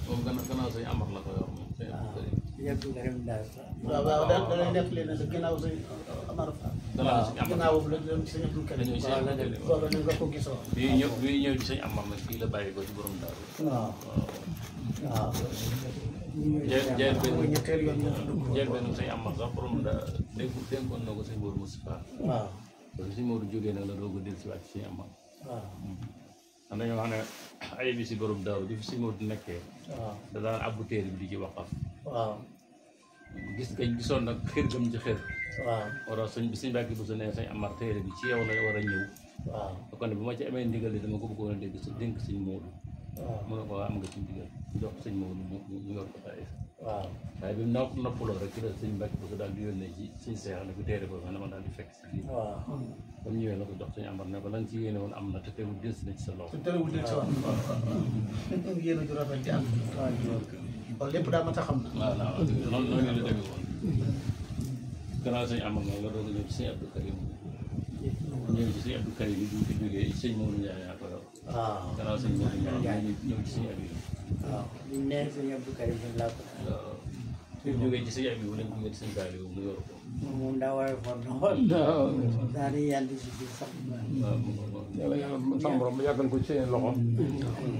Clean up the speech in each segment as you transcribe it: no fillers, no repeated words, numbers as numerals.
moom gannaaw sëñ Amar la ko yor moom. yëpp Karim daal. waaw waaw da lay nekk leen ne gannaaw sëñ Amar. gannaaw sëñ Amar gannaaw boobu la doon sëñ Abdou Karim. waaw la dem boobu la nga ko gisoo. bii ñëw ci sëñ Amar nag fii la bàyyi ko ci borom daal. waaw waaw. ñetteel yoon jël benn sëñ Amar sax borom daal dénkoon na ko sëñ Modou Moustapha. waaw. parce que sëñ Modou jógee nag la doog a dellusiwaat ci sëñ Amar. waaw. xam dañoo wax ne ay bi si borom daaw bi fi sëñ Modou nekkee. waaw. da daan abbu téere bi di ci waqaf. waaw. gisoon nag xër gëm ci xër. waaw. wala sëñ bi sëñ Mbàkke bu su nee sëñ Amar téere bi ci yow la war a ñëw. waaw. kon bu ma ci amee ndigal li dama ko bëggoon a dégg sa dénk sëñ Modou. waaw. mu ne ko am nga ci ndigal jox sëñ Modou mu yor ko taay. waaw. waaye bi mu noppaloo rek ci la sëñ Mbàkke bu su daal di yónnee ci sëñ Seex ne ko téere boobu man dama daal di fekk si biir. waaw. ba mu ñëwee la ko jox sëñ Amar ne ko la nga ci yéene woon am na te teewul des na ci sa loxo. te terewul del si waat. yéen a ju rafet di am. waaw lépp daa mat a xam na. waaw waaw noonu la demee woon. gannaaw sëñ Amar nag la doon ñëw ci sëñ Abdou Karim ñëw ci sëñ Abdou Karim bi bu fi jógee sëñ Modou Ndiaye yaa ko yor. waaw. gannaaw sëñ Modou Ndiaye ñëw ci sëñ Abdou. waaw bu ñu nee sëñ Abdou Karim laa ko. waaw su jógee ci sëñ Abdou lañ ko ñëw ci sëñ Saliou mu yor ko. moom daa war a for lool. daa di yàlla si biir sax. yàlla yàlla sama borom yàggal ko ci seen loxo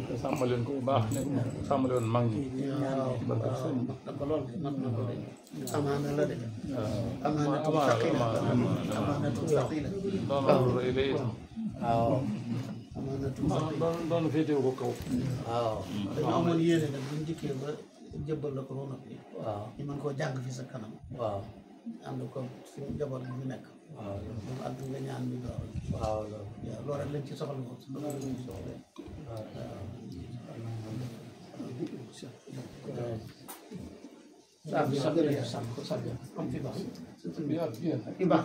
te sàmmaleen ko bu baax ne sàmmaloon mag ñi. waaw waaw na ko lool man na ko de amaana la de. amaanatu amaana saqila amaanatu saqila. loolu rëy la itam. waaw. amaanatu saqila. doon féetewu ko kaw. waaw. dañu amoon yéene nag buñ dikkee ba jëbbal la ko ba noppi. waaw. ñu mën koo jàng fi sa kanam. waaw. ànd ko suñu njaboot bi ñu nekk. waaw. moom ak nga ñaan bi door. waaw loolu. waaw loolu rek lañ ci soxla woon su loolu lañ ci soxla. waaw bi sa gën a am fi baax. bi ak yéen. fi baax